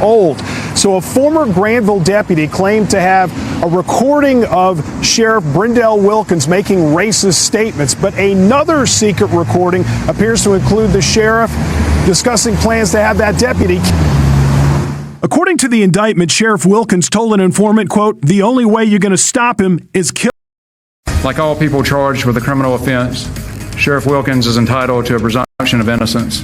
old. So a former Granville deputy claimed to have a recording of Sheriff Brindell Wilkins making racist statements, but another secret recording appears to include the sheriff discussing plans to have that deputy. According to the indictment, Sheriff Wilkins told an informant, quote, "The only way you're going to stop him is kill." Like all people charged with a criminal offense, Sheriff Wilkins is entitled to a presumption of innocence.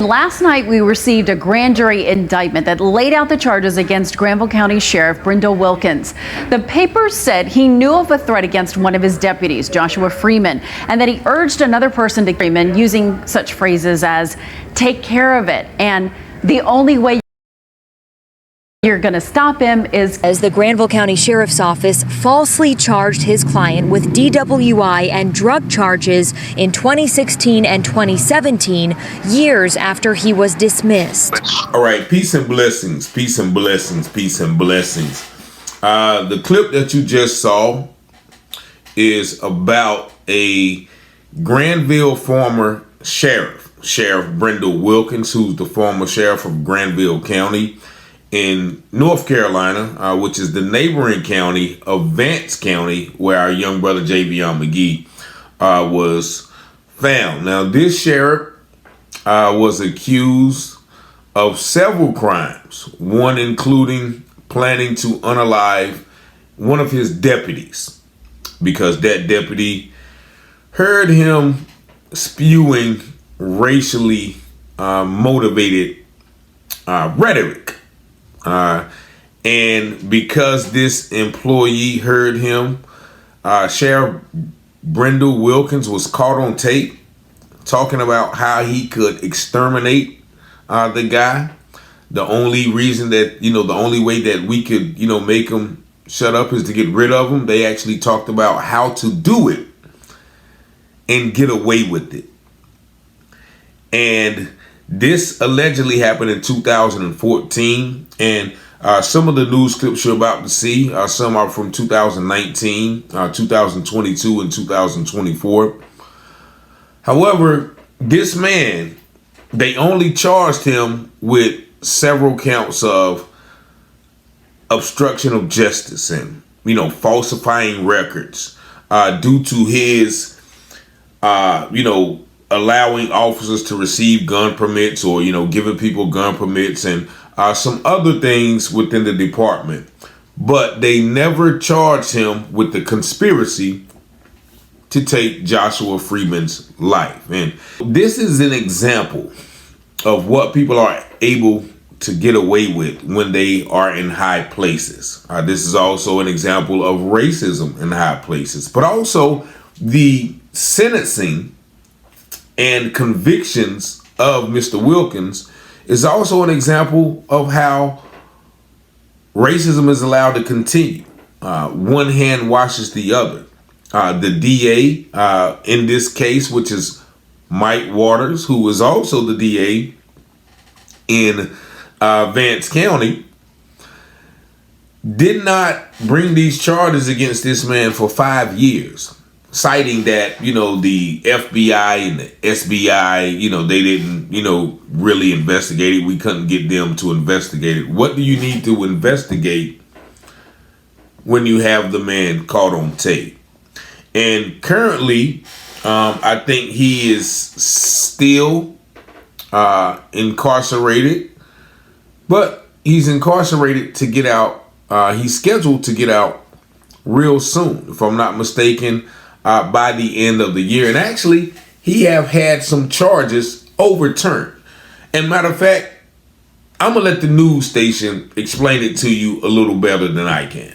Last night, we received a grand jury indictment that laid out the charges against Granville County Sheriff Brindell Wilkins. The papers said he knew of a threat against one of his deputies, Joshua Freeman, and that he urged another person to Freeman using such phrases as "take care of it" and "the only way you're going to stop him is..." As the Granville County Sheriff's Office falsely charged his client with DWI and drug charges in 2016 and 2017, years after he was dismissed. All right, peace and blessings, peace and blessings, peace and blessings. The clip that you just saw is about a Granville former sheriff, Sheriff Brindell Wilkins, who's the former sheriff of Granville County in North Carolina, which is the neighboring county of Vance County, where our young brother Javion McGee was found. Now, this sheriff was accused of several crimes, one including planning to unalive one of his deputies, because that deputy heard him spewing racially motivated rhetoric. And because this employee heard him, Sheriff Brindell Wilkins was caught on tape talking about how he could exterminate the guy. The only reason that, the only way that we could, make him shut up is to get rid of him. They actually talked about how to do it and get away with it. And this allegedly happened in 2014, and some of the news clips you're about to see, some are from 2019, 2022, and 2024. However, this man, they only charged him with several counts of obstruction of justice and, falsifying records due to his, allowing officers to receive gun permits or, giving people gun permits and some other things within the department. But they never charged him with the conspiracy to take Joshua Freeman's life. And this is an example of what people are able to get away with when they are in high places. This is also an example of racism in high places, but also the sentencing and convictions of Mr. Wilkins is also an example of how racism is allowed to continue. One hand washes the other. The DA in this case, which is Mike Waters, who was also the DA in Vance County, did not bring these charges against this man for 5 years, citing that, the FBI and the SBI, they didn't, really investigate it. We couldn't get them to investigate it. What do you need to investigate when you have the man caught on tape? And currently, I think he is still incarcerated, but he's incarcerated to get out. He's scheduled to get out real soon, if I'm not mistaken, by the end of the year. And actually, he have had some charges overturned. And matter of fact, I'm going to let the news station explain it to you a little better than I can.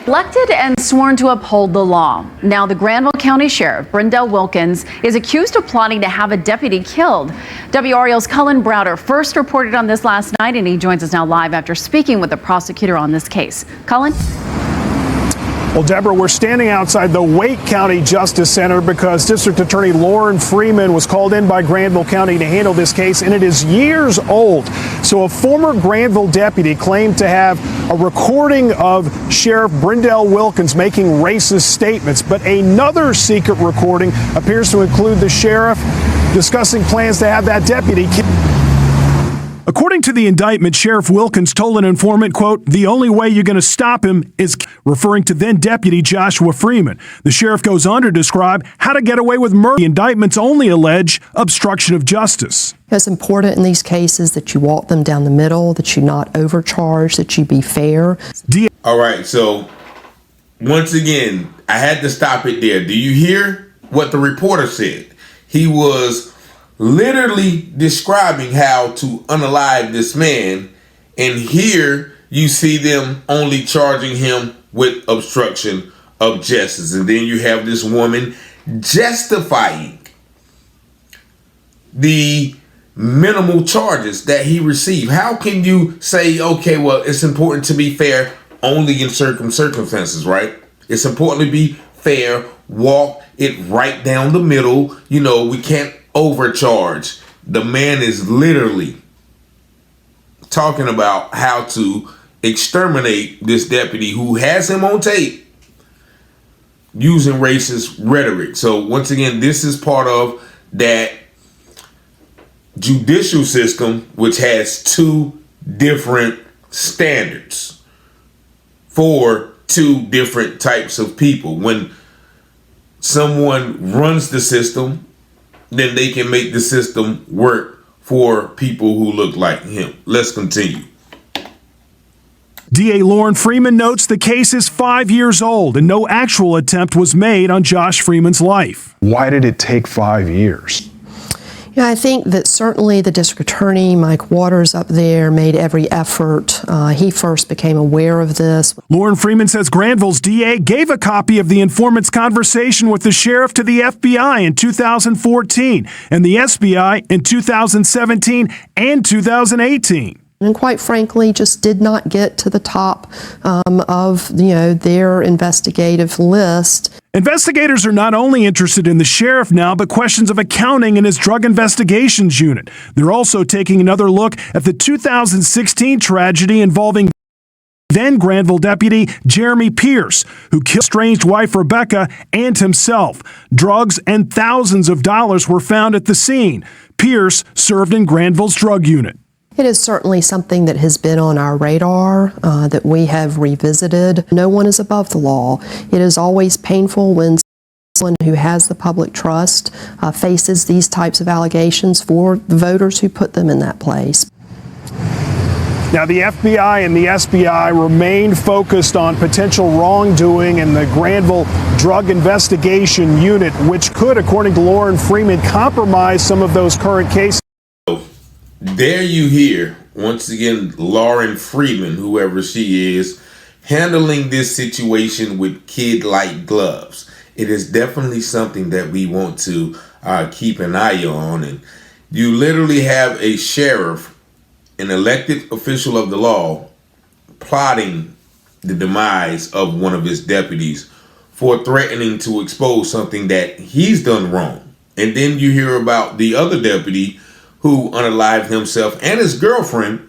Elected and sworn to uphold the law. Now the Granville County Sheriff, Brindell Wilkins, is accused of plotting to have a deputy killed. WREL's Cullen Browder first reported on this last night, and he joins us now live after speaking with the prosecutor on this case. Cullen? Well, Deborah, we're standing outside the Wake County Justice Center because District Attorney Lauren Freeman was called in by Granville County to handle this case, and it is years old. So a former Granville deputy claimed to have a recording of Sheriff Brindell Wilkins making racist statements, but another secret recording appears to include the sheriff discussing plans to have that deputy killed. According to the indictment, Sheriff Wilkins told an informant, quote, "The only way you're going to stop him is," referring to then Deputy Joshua Freeman. The sheriff goes on to describe how to get away with murder. The indictments only allege obstruction of justice. It's important in these cases that you walk them down the middle, that you not overcharge, that you be fair. All right, so once again, I had to stop it there. Do you hear what the reporter said? He was literally describing how to unalive this man, and here you see them only charging him with obstruction of justice. And then you have this woman justifying the minimal charges that he received. How can you say, okay, well, it's important to be fair only in certain circumstances, right? It's important to be fair, walk it right down the middle. You know, we can't overcharge. The man is literally talking about how to exterminate this deputy who has him on tape using racist rhetoric. So once again, this is part of that judicial system, which has two different standards for two different types of people. When someone runs the system, then they can make the system work for people who look like him. Let's continue. DA Lauren Freeman notes the case is 5 years old and no actual attempt was made on Josh Freeman's life. Why did it take 5 years? Yeah, I think that certainly the district attorney, Mike Waters up there, made every effort. He first became aware of this. Lauren Freeman says Granville's DA gave a copy of the informant's conversation with the sheriff to the FBI in 2014 and the SBI in 2017 and 2018. And quite frankly, just did not get to the top of their investigative list. Investigators are not only interested in the sheriff now, but questions of accounting in his drug investigations unit. They're also taking another look at the 2016 tragedy involving then Granville deputy Jeremy Pierce, who killed estranged wife Rebecca and himself. Drugs and thousands of dollars were found at the scene. Pierce served in Granville's drug unit. It is certainly something that has been on our radar, that we have revisited. No one is above the law. It is always painful when someone who has the public trust faces these types of allegations for the voters who put them in that place. Now, the FBI and the SBI remain focused on potential wrongdoing in the Granville Drug Investigation Unit, which could, according to Lauren Freeman, compromise some of those current cases. There you hear, once again, Lauren Freeman, whoever she is, handling this situation with kid-like gloves. It is definitely something that we want to keep an eye on. And you literally have a sheriff, an elected official of the law, plotting the demise of one of his deputies for threatening to expose something that he's done wrong. And then you hear about the other deputy who unalived himself and his girlfriend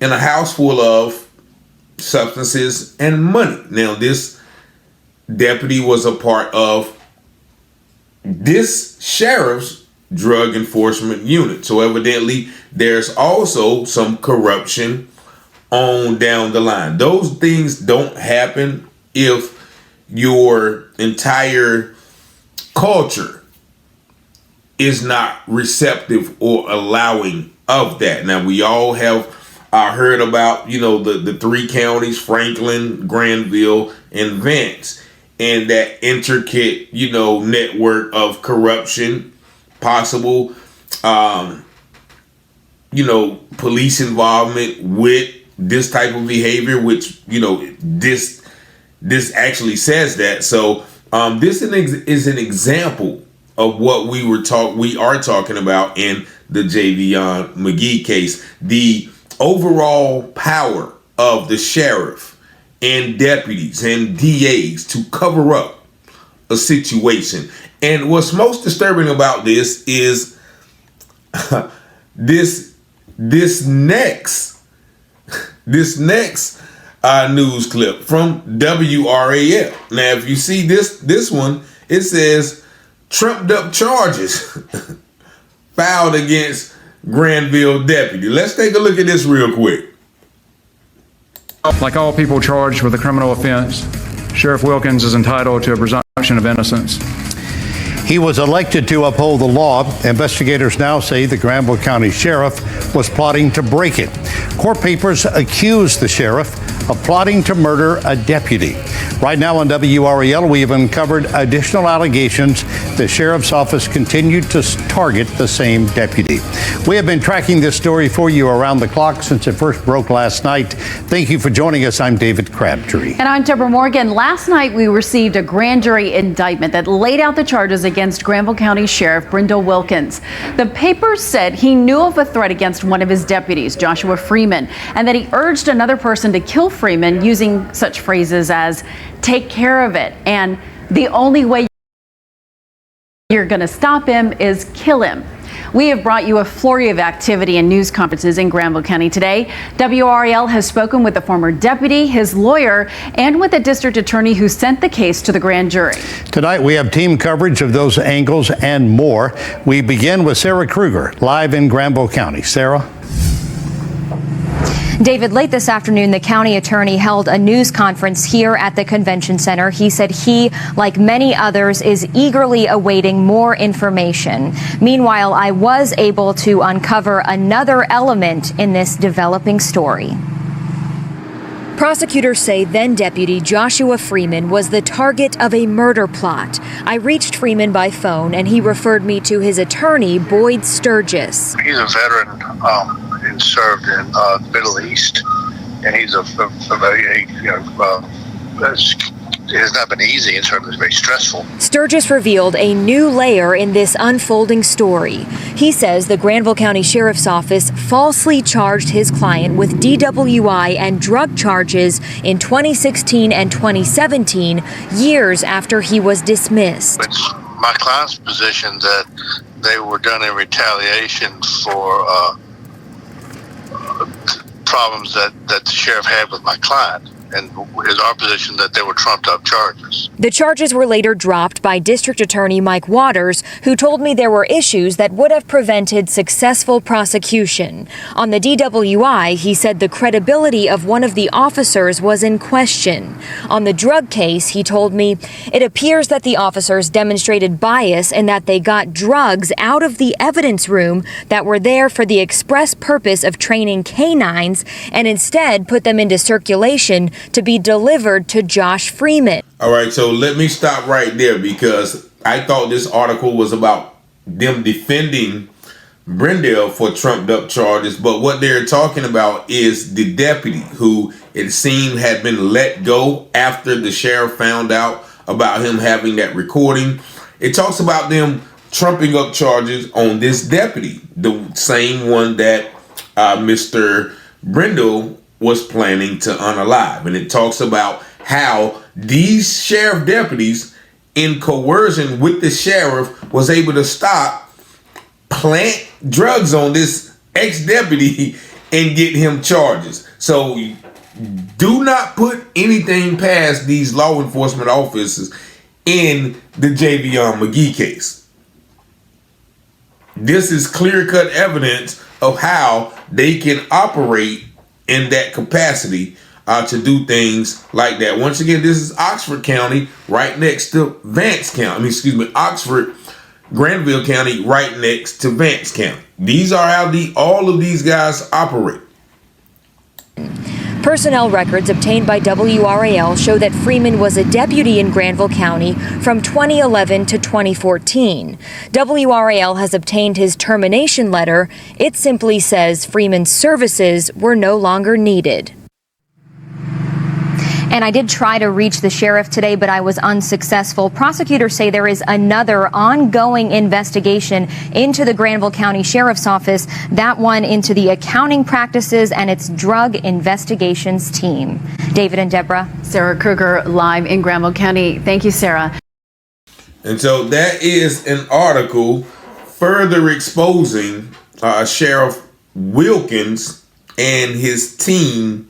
in a house full of substances and money. Now, this deputy was a part of this sheriff's drug enforcement unit. So evidently, there's also some corruption on down the line. Those things don't happen if your entire culture is not receptive or allowing of that. Now, we all have heard about, the three counties, Franklin, Granville, and Vance, and that intricate, network of corruption, possible, police involvement with this type of behavior, which, this actually says that. So this is an example of what we are talking about in the Javion McGee case. The overall power of the sheriff and deputies and DAs to cover up a situation. And what's most disturbing about this is this next news clip from WRAL. Now, if you see this one, it says trumped up charges filed against Granville deputy. Let's take a look at this real quick. Like all people charged with a criminal offense, Sheriff Wilkins is entitled to a presumption of innocence. He was elected to uphold the law. Investigators now say the Granville County Sheriff was plotting to break it. Court papers accuse the sheriff of plotting to murder a deputy. Right now on WREL, we have uncovered additional allegations the sheriff's office continued to target the same deputy. We have been tracking this story for you around the clock since it first broke last night. Thank you for joining us. I'm David Crabtree. And I'm Deborah Morgan. Last night, we received a grand jury indictment that laid out the charges against Granville County Sheriff Brindell Wilkins. The papers said he knew of a threat against one of his deputies, Joshua Freeman, and that he urged another person to kill Freeman using such phrases as "take care of it" and "the only way you're going to stop him is kill him." We have brought you a flurry of activity and news conferences in Granville County today. WREL has spoken with the former deputy, his lawyer, and with the district attorney who sent the case to the grand jury. Tonight, we have team coverage of those angles and more. We begin with Sarah Kruger, live in Granville County. Sarah? David, late this afternoon, the county attorney held a news conference here at the convention center. He said he, like many others, is eagerly awaiting more information. Meanwhile, I was able to uncover another element in this developing story. Prosecutors say then-Deputy Joshua Freeman was the target of a murder plot. I reached Freeman by phone, and he referred me to his attorney, Boyd Sturgis. He's a veteran and served in the Middle East, and he's it has not been easy, and certainly very stressful. Sturgis revealed a new layer in this unfolding story. He says the Granville County Sheriff's Office falsely charged his client with DWI and drug charges in 2016 and 2017, years after he was dismissed. It's my client's position that they were done in retaliation for problems that the sheriff had with my client. And it is our position that they were trumped up charges. The charges were later dropped by District Attorney Mike Waters, who told me there were issues that would have prevented successful prosecution. On the DWI, he said the credibility of one of the officers was in question. On the drug case, he told me, it appears that the officers demonstrated bias in that they got drugs out of the evidence room that were there for the express purpose of training canines and instead put them into circulation to be delivered to Josh Freeman. All right, so let me stop right there because I thought this article was about them defending Brindell for trumped up charges, but what they're talking about is the deputy who it seemed had been let go after the sheriff found out about him having that recording. It talks about them trumping up charges on this deputy, the same one that Mr. Brindell was planning to unalive. And it talks about how these sheriff deputies, in coercion with the sheriff, was able to plant drugs on this ex-deputy and get him charges. So do not put anything past these law enforcement officers in the Javion McGee case. This is clear-cut evidence of how they can operate in that capacity to do things like that. Once again, this is Oxford County right next to Vance County. Oxford, Granville County right next to Vance County. These are how all of these guys operate. Personnel records obtained by WRAL show that Freeman was a deputy in Granville County from 2011 to 2014. WRAL has obtained his termination letter. It simply says Freeman's services were no longer needed. And I did try to reach the sheriff today, but I was unsuccessful. Prosecutors say there is another ongoing investigation into the Granville County Sheriff's Office, that one into the accounting practices and its drug investigations team. David and Deborah. Sarah Kruger live in Granville County. Thank you, Sarah. And so that is an article further exposing Sheriff Wilkins and his team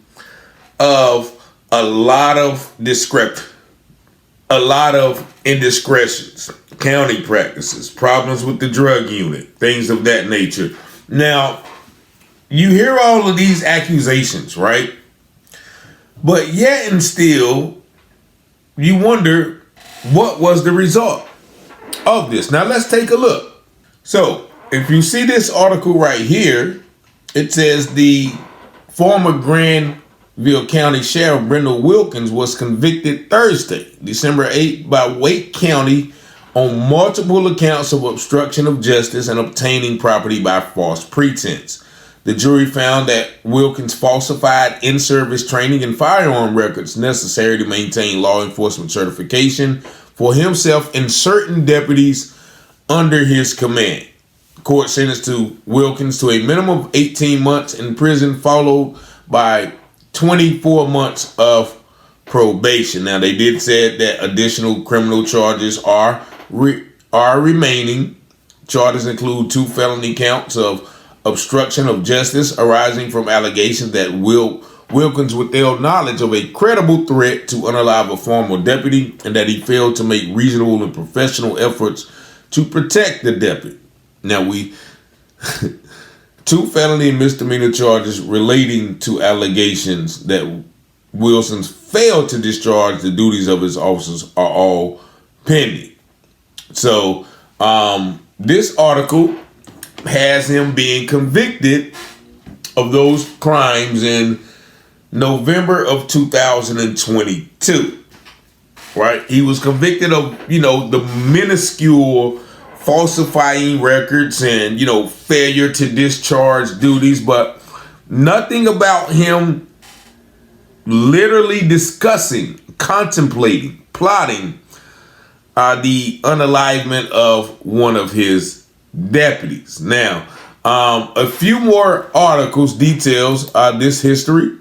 of a lot of indiscretions, county practices, problems with the drug unit, things of that nature. Now, you hear all of these accusations, right? But yet and still, you wonder what was the result of this. Now, let's take a look. So, if you see this article right here, it says the former Granville County Sheriff Brindell Wilkins was convicted Thursday, December 8th, by Wake County on multiple accounts of obstruction of justice and obtaining property by false pretense. The jury found that Wilkins falsified in-service training and firearm records necessary to maintain law enforcement certification for himself and certain deputies under his command. Court sentenced to Wilkins to a minimum of 18 months in prison, followed by 24 months of probation. Now, they did say that additional criminal charges are remaining. Charges include 2 felony counts of obstruction of justice arising from allegations that Wilkins withheld knowledge of a credible threat to unalive a former deputy and that he failed to make reasonable and professional efforts to protect the deputy. Now, 2 felony and misdemeanor charges relating to allegations that Wilkins failed to discharge the duties of his officers are all pending. So, this article has him being convicted of those crimes in November of 2022, right? He was convicted of, the minuscule falsifying records and, failure to discharge duties, but nothing about him literally discussing, contemplating, plotting the unalivement of one of his deputies. Now, a few more articles details this history.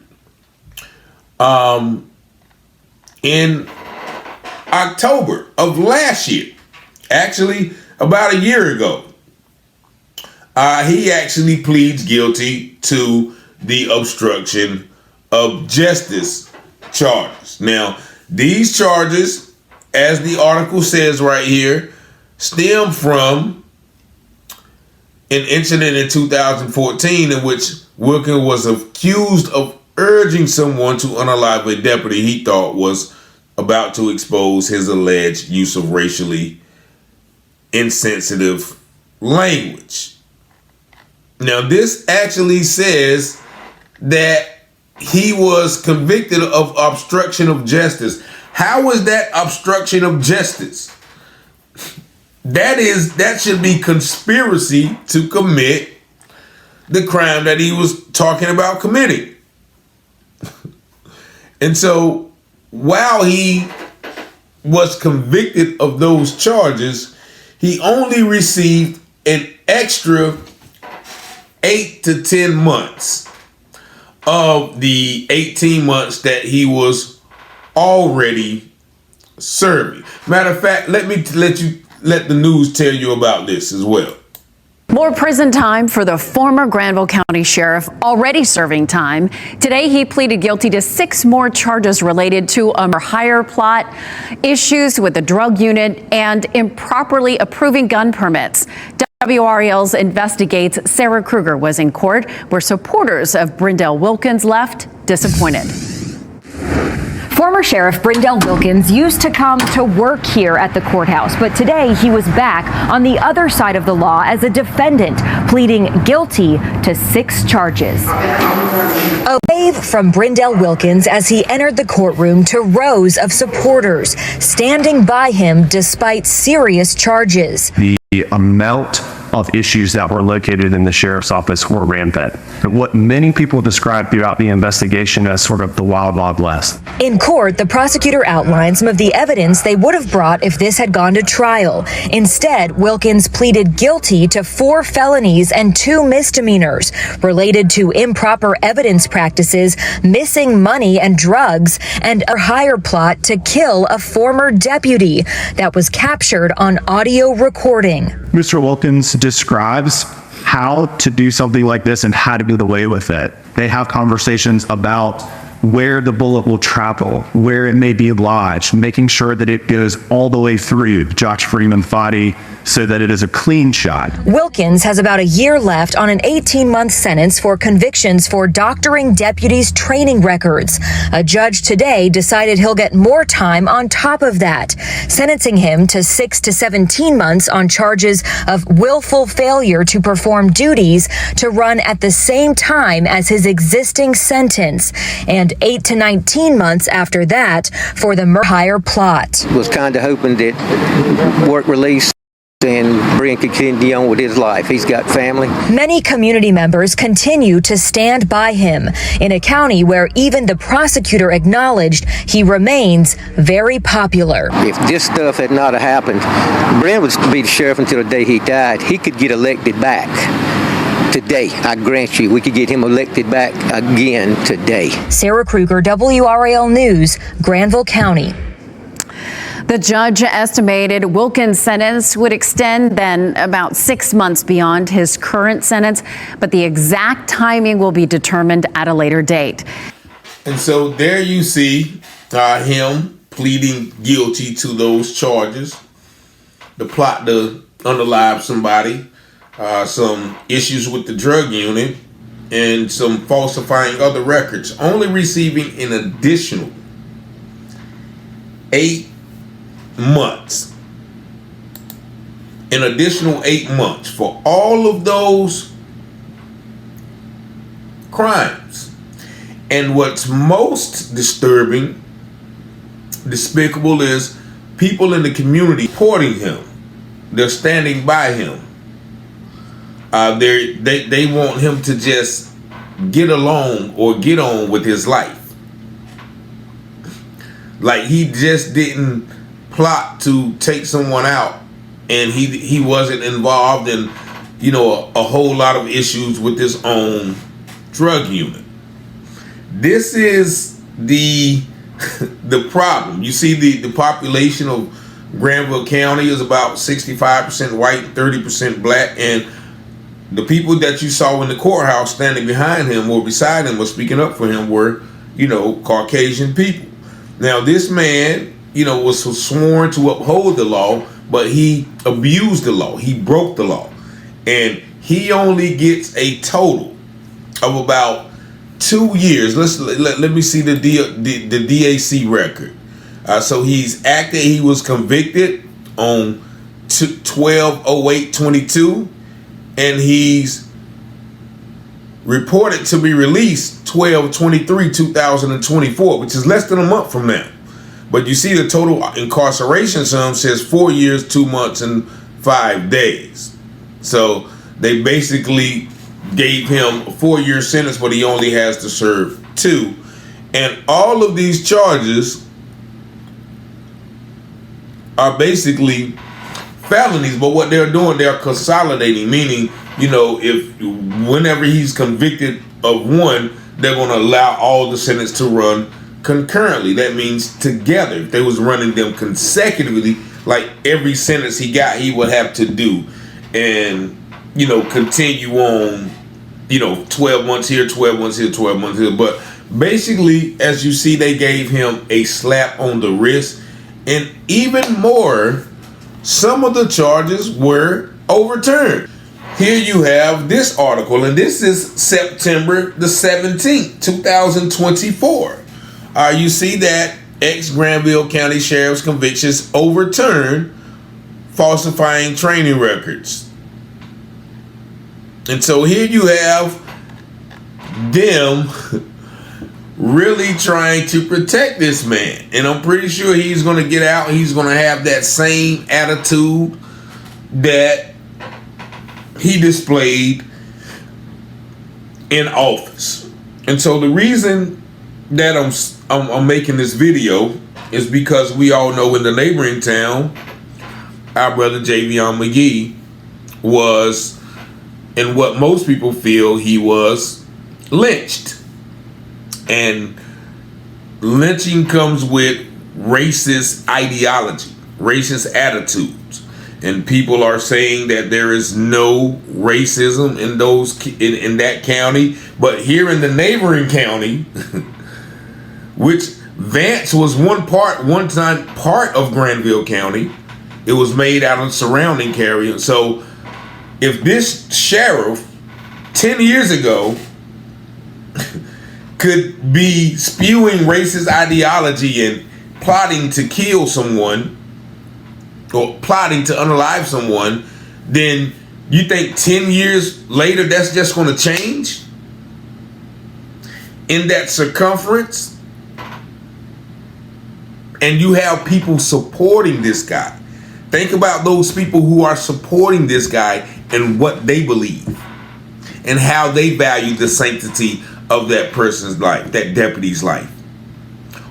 In October of last year, actually about a year ago, he actually pleads guilty to the obstruction of justice charges. Now, these charges, as the article says right here, stem from an incident in 2014 in which Wilkins was accused of urging someone to unalive a deputy he thought was about to expose his alleged use of racially insensitive language. Now, this actually says that he was convicted of obstruction of justice. How is that obstruction of justice? That should be conspiracy to commit the crime that he was talking about committing. And so while he was convicted of those charges, he only received an extra 8 to 10 months of the 18 months that he was already serving. Matter of fact, let the news tell you about this as well. More prison time for the former Granville County Sheriff, already serving time. Today, he pleaded guilty to 6 more charges related to a hire plot, issues with the drug unit, and improperly approving gun permits. WRAL's investigates Sarah Kruger was in court, where supporters of Brindell Wilkins left disappointed. Former Sheriff Brindell Wilkins used to come to work here at the courthouse, but today he was back on the other side of the law as a defendant, pleading guilty to 6 charges. A wave from Brindell Wilkins as he entered the courtroom to rows of supporters standing by him despite serious charges. The amount of issues that were located in the sheriff's office were rampant. What many people described throughout the investigation as sort of the wild west. In court, the prosecutor outlined some of the evidence they would have brought if this had gone to trial. Instead, Wilkins pleaded guilty to 4 felonies and 2 misdemeanors related to improper evidence practices, missing money and drugs, and a hire plot to kill a former deputy that was captured on audio recording. Mr. Wilkins describes how to do something like this and how to get away with it. They have conversations about where the bullet will travel, where it may be lodged, making sure that it goes all the way through Josh Freeman's body so that it is a clean shot. Wilkins has about a year left on an 18-month sentence for convictions for doctoring deputies' training records. A judge today decided he'll get more time on top of that, sentencing him to 6 to 17 months on charges of willful failure to perform duties to run at the same time as his existing sentence, and 8 to 19 months after that for the murder plot. Was kind of hoping that work release and Brent could continue on with his life. He's got family. Many community members continue to stand by him in a county where even the prosecutor acknowledged he remains very popular. If this stuff had not happened, Brent would be the sheriff until the day he died. He could get elected back. Today, I grant you, we could get him elected back again today. Sarah Kruger, WRAL News, Granville County. The judge estimated Wilkins' sentence would extend then about 6 months beyond his current sentence, but the exact timing will be determined at a later date. And so there you see him pleading guilty to those charges, the plot to unalive somebody, some issues with the drug unit, and some falsifying other records, only receiving an additional 8 months. An additional 8 months for all of those crimes. And what's most disturbing, despicable, is people in the community supporting him. They're standing by him. They want him to just get along or get on with his life. Like he just didn't plot to take someone out, and he wasn't involved in, a whole lot of issues with his own drug unit. This is the problem. You see, the population of Granville County is about 65% white, 30% black, and the people that you saw in the courthouse standing behind him or beside him or speaking up for him were, Caucasian people. Now, this man, was sworn to uphold the law, but he abused the law. He broke the law. And he only gets a total of about 2 years. Let me see the DAC record. So he was convicted on 12/08/22, and he's reported to be released 12/23/2024, which is less than a month from now. But you see the total incarceration sum says 4 years, 2 months, and 5 days. So they basically gave him a 4-year sentence, but he only has to serve 2. And all of these charges are basically felonies, but what they're doing, they're consolidating, meaning, whenever he's convicted of one, they're going to allow all the sentence to run concurrently. That means together. If they was running them consecutively, like every sentence he got, he would have to do, and continue on, 12 months here, 12 months here, 12 months here. But basically, as you see, they gave him a slap on the wrist, and even more, some of the charges were overturned. Here you have this article, and this is September the 17th, 2024. You see that ex-Granville County Sheriff's convictions overturned, falsifying training records. And so here you have them really trying to protect this man. And I'm pretty sure he's going to get out and he's going to have that same attitude that he displayed in office. And so the reason that I'm making this video is because we all know in the neighboring town, our brother Javion McGee was, and what most people feel, he was lynched. And lynching comes with racist ideology, racist attitudes. And people are saying that there is no racism in that county. But here in the neighboring county, which Vance was one time part of Granville County. It was made out of surrounding area. So if this sheriff 10 years ago could be spewing racist ideology and plotting to kill someone or plotting to unalive someone, then you think 10 years later that's just going to change in that circumference? And you have people supporting this guy. Think about those people who are supporting this guy and what they believe and how they value the sanctity of that person's life, that deputy's life,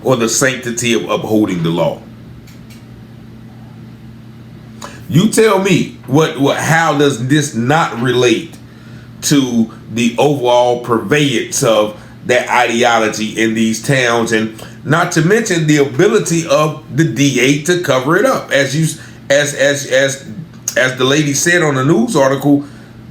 or the sanctity of upholding the law. You tell me how does this not relate to the overall purveyance of that ideology in these towns, and not to mention the ability of the DA to cover it up. As the lady said on the news article,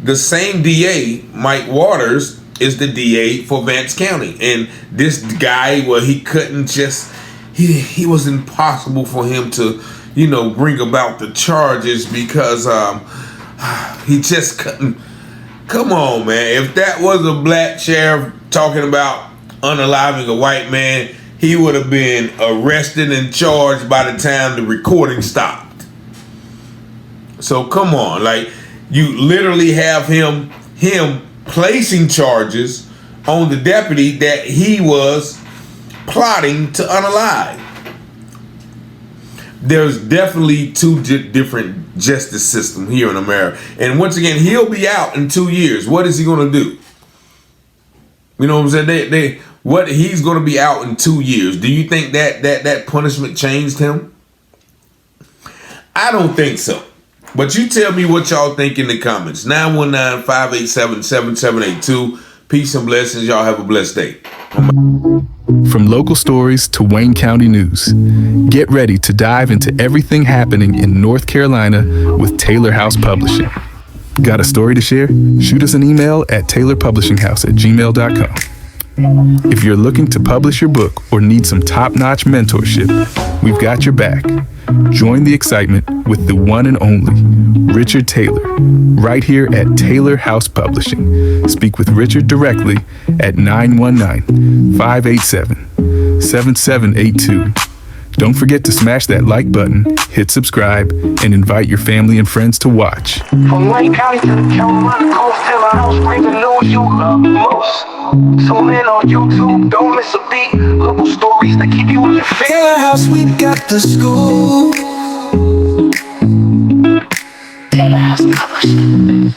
the same DA, Mike Waters, is the DA for Vance County. And this guy, well, he couldn't just, he was impossible for him to, bring about the charges because he just couldn't. Come on, man. If that was a black sheriff talking about unaliving a white man, he would have been arrested and charged by the time the recording stopped. So come on, like, you literally have him placing charges on the deputy that he was plotting to unalive. There's definitely two different justice systems here in America. And once again, he'll be out in 2 years. What is he going to do? You know what I'm saying? He's going to be out in 2 years. Do you think that punishment changed him? I don't think so. But you tell me what y'all think in the comments. 919-587-7782. Peace and blessings. Y'all have a blessed day. From local stories to Wayne County news, get ready to dive into everything happening in North Carolina with Taylor House Publishing. Got a story to share? Shoot us an email at taylorpublishinghouse@gmail.com. If you're looking to publish your book or need some top-notch mentorship, we've got your back. Join the excitement with the one and only Richard Taylor, right here at Taylor House Publishing. Speak with Richard directly at 919-587-7782. Don't forget to smash that like button, hit subscribe, and invite your family and friends to watch. From Wayne County to the Carolina coast, Taylor House brings the news you love most. Tune in on YouTube, don't miss a beat. Local stories that keep you in your feet. Taylor House, we got the scoop. Taylor House Publishing.